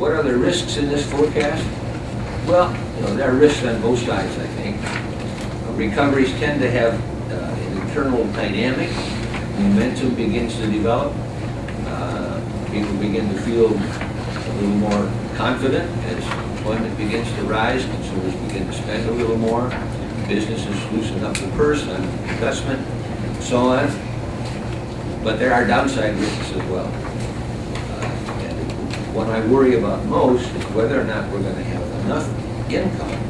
what are the risks in this forecast? Well, there are risks on both sides, I think. Recoveries tend to have an internal dynamic. Momentum begins to develop. People begin to feel a little more confident as employment begins to rise. Consumers begin to spend a little more. Businesses loosen up the purse on investment, and so on. But there are downside risks as well. And what I worry about most is whether or not we're going to have enough income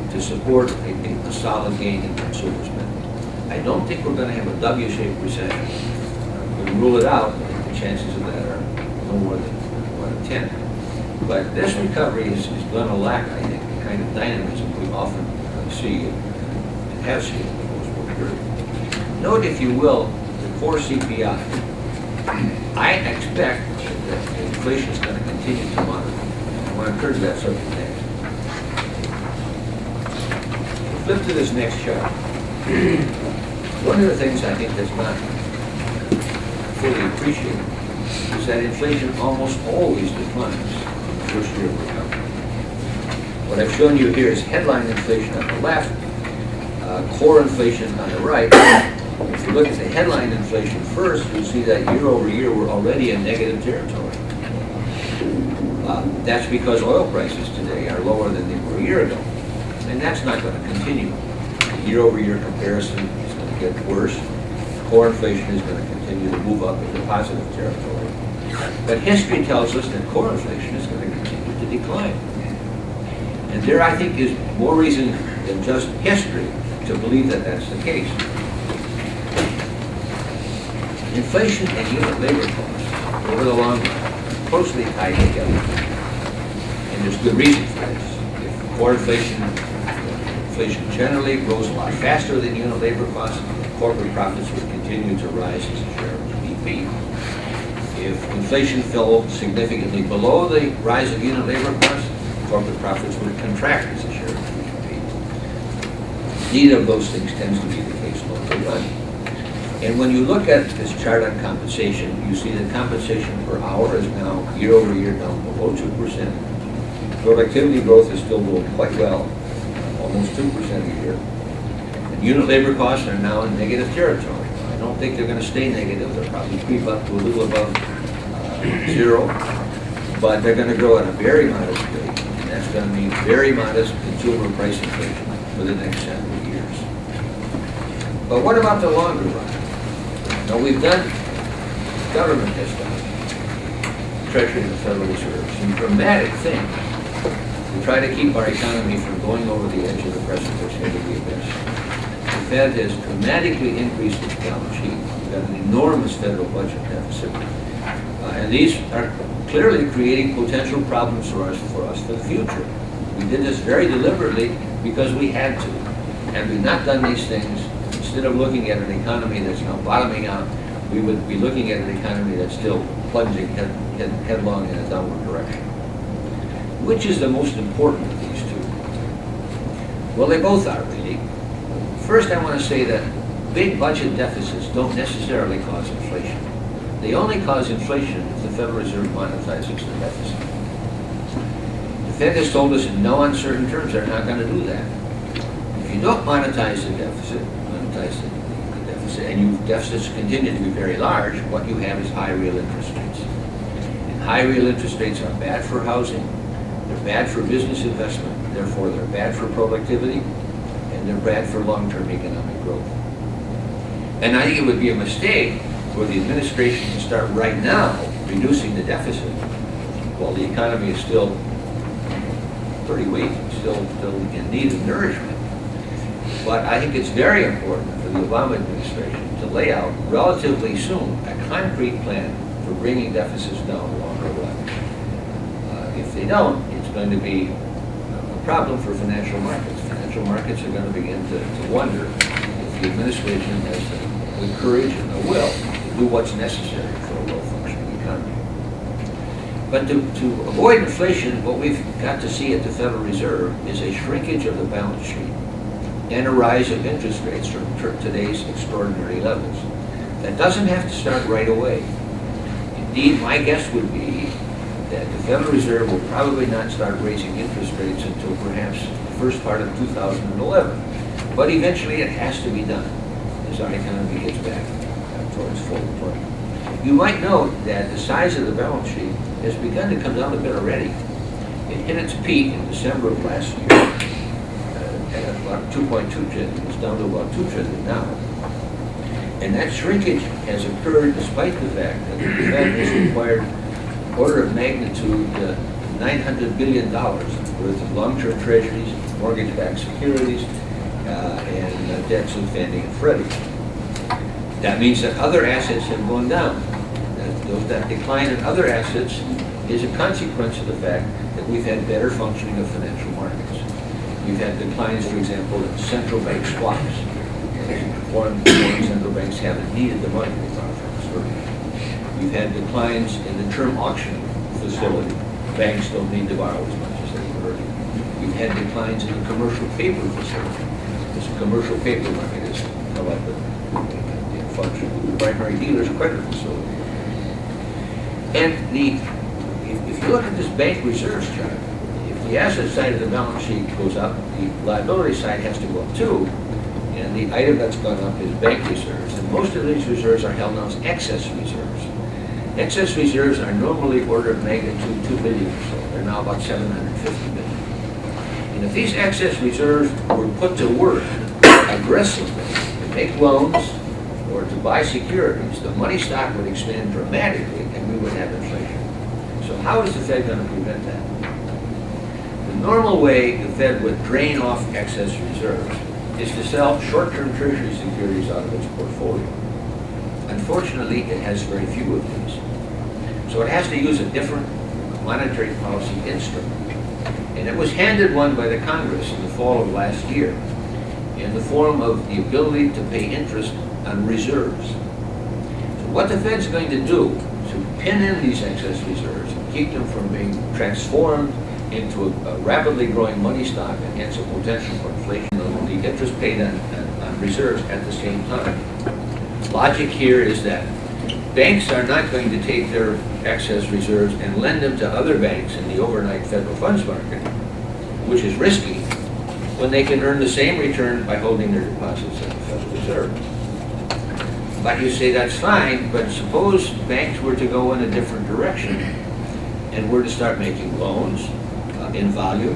to support a solid gain in consumer spending. I don't think we're going to have a W-shaped recession. We rule it out. The chances of that are no more than 1 in 10. But this recovery is going to lack, I think, the kind of dynamism we often see and have seen in the post-war period. Note, if you will, the core CPI. I expect that inflation is going to continue to moderate. I want to turn to that subject next. Flip to this next chart. One of the things I think that's not fully appreciated is that inflation almost always declines in the first year of recovery. What I've shown you here is headline inflation on the left, core inflation on the right. If you look at the headline inflation first, you'll see that year over year we're already in negative territory. That's because oil prices today are lower than they were a year ago. And that's not going to continue. The year-over-year comparison is going to get worse. Core inflation is going to continue to move up into positive territory. But history tells us that core inflation is going to continue to decline. And there, I think, is more reason than just history to believe that that's the case. Inflation and unit labor costs over the long run are closely tied together. And there's good reason for this. If core inflation generally grows a lot faster than unit labor costs, corporate profits would continue to rise as a share of GDP. If inflation fell significantly below the rise of unit labor costs, corporate profits would contract as a share of GDP. Neither of those things tends to be the case longer run. And when you look at this chart on compensation, you see that compensation per hour is now year over year down below 2%. Productivity growth is still going quite well, almost 2% a year. And unit labor costs are now in negative territory. I don't think they're going to stay negative. They'll probably creep up to a little above zero, but they're going to grow at a very modest rate. And that's going to mean very modest consumer price inflation for the next several years. But what about the longer run? Now, we've done, government has done, Treasury and the Federal Reserve, some dramatic things to try to keep our economy from going over the edge of the precipice into the abyss. The Fed has dramatically increased its balance sheet. We've got an enormous federal budget deficit. And these are clearly creating potential problems for us for the future. We did this very deliberately because we had to. Had we not done these things, instead of looking at an economy that's now bottoming out, we would be looking at an economy that's still plunging headlong in a downward direction. Which is the most important of these two? Well, they both are, really. First, I want to say that big budget deficits don't necessarily cause inflation. They only cause inflation if the Federal Reserve monetizes the deficit. The Fed has told us in no uncertain terms they're not going to do that. If you don't monetize the deficit, and deficits continue to be very large, what you have is high real interest rates. And high real interest rates are bad for housing, they're bad for business investment, therefore they're bad for productivity, and they're bad for long-term economic growth. And I think it would be a mistake for the administration to start right now reducing the deficit while the economy is still pretty weak, still in need of nourishment. But I think it's very important for the Obama administration to lay out relatively soon a concrete plan for bringing deficits down longer run. If they don't, it's going to be a problem for financial markets. Financial markets are going to begin to wonder if the administration has the courage and the will to do what's necessary for a well-functioning economy. But to avoid inflation, what we've got to see at the Federal Reserve is a shrinkage of the balance sheet and a rise of interest rates from today's extraordinary levels. That doesn't have to start right away. Indeed, my guess would be that the Federal Reserve will probably not start raising interest rates until perhaps the first part of 2011. But eventually it has to be done as our economy gets back towards full employment. You might note that the size of the balance sheet has begun to come down a bit already. It hit its peak in December of last year at about 2.2 trillion. It's down to about 2 trillion now. And that shrinkage has occurred despite the fact that the Fed has required order of magnitude $900 billion worth of long-term treasuries, mortgage-backed securities, and debts of Fannie and Freddie. That means that other assets have gone down. That decline in other assets is a consequence of the fact that we've had better functioning of financial markets. We've had declines, for example, in central bank swaps. Foreign central banks haven't needed the money they borrowed from us. We've had declines in the term auction facility. Banks don't need to borrow as much as they were earlier. We've had declines in the commercial paper facility. This commercial paper market is come up in function of the primary dealer's credit facility. And if you look at this bank reserves chart, if the asset side of the balance sheet goes up, the liability side has to go up too. And the item that's gone up is bank reserves. And most of these reserves are held now as excess reserves. Excess reserves are normally order of magnitude 2 billion or so. They're now about 750 billion. And if these excess reserves were put to work aggressively to make loans or to buy securities, the money stock would expand dramatically and we would have inflation. So how is the Fed going to prevent that? The normal way the Fed would drain off excess reserves is to sell short-term treasury securities out of its portfolio. Unfortunately, it has very few of these. So it has to use a different monetary policy instrument. And it was handed one by the Congress in the fall of last year in the form of the ability to pay interest on reserves. So what the Fed's going to do to pin in these excess reserves and keep them from being transformed into a rapidly growing money stock and hence a potential for inflation, the interest paid on reserves at the same time. Logic here is that banks are not going to take their excess reserves and lend them to other banks in the overnight federal funds market, which is risky, when they can earn the same return by holding their deposits at the Federal Reserve. But you say that's fine, but suppose banks were to go in a different direction and were to start making loans in value,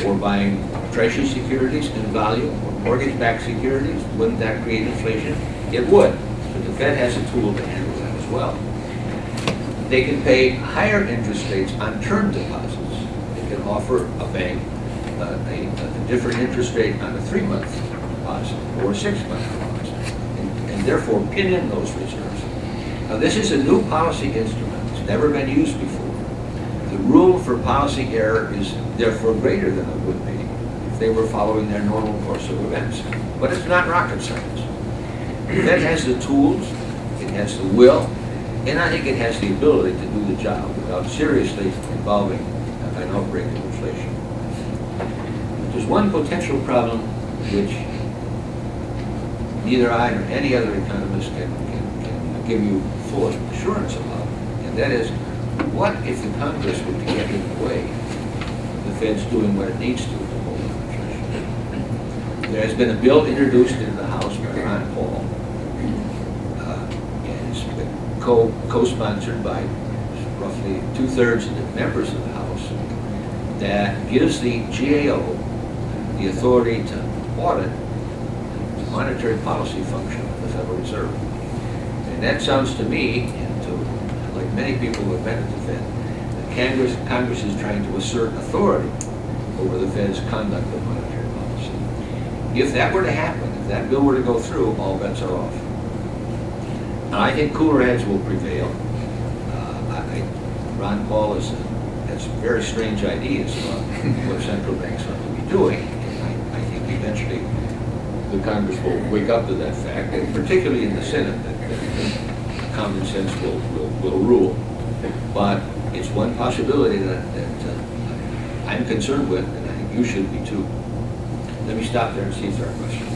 or buying treasury securities in value, or mortgage-backed securities. Wouldn't that create inflation? It would, but the Fed has a tool to handle that as well. They can pay higher interest rates on term deposits. They can offer a bank a different interest rate on a 3-month deposit or a 6-month deposit, and therefore pin in those reserves. Now this is a new policy instrument. It's never been used before. The rule for policy error is therefore greater than it would be if they were following their normal course of events. But it's not rocket science. The Fed has the tools, it has the will, and I think it has the ability to do the job without seriously involving an outbreak of inflation. There's one potential problem which neither I nor any other economist can give you full assurance about, and that is, what if the Congress were to get in the way of the Fed's doing what it needs to hold inflation? There has been a bill introduced into the House by Ron Paul, and it's been co-sponsored by roughly 2/3 of the members of the House, that gives the GAO the authority to audit the monetary policy function of the Federal Reserve. And that sounds to me, and to like many people who have been at the Fed, that Congress is trying to assert authority over the Fed's conduct of monetary policy. If that were to happen, if that bill were to go through, all bets are off. And I think cooler heads will prevail. Ron Paul has very strange ideas about what central banks ought to be doing. And I think eventually the Congress will wake up to that fact, and particularly in the Senate, that common sense will rule. But it's one possibility that I'm concerned with, and I think you should be too. Let me stop there and see if there are questions.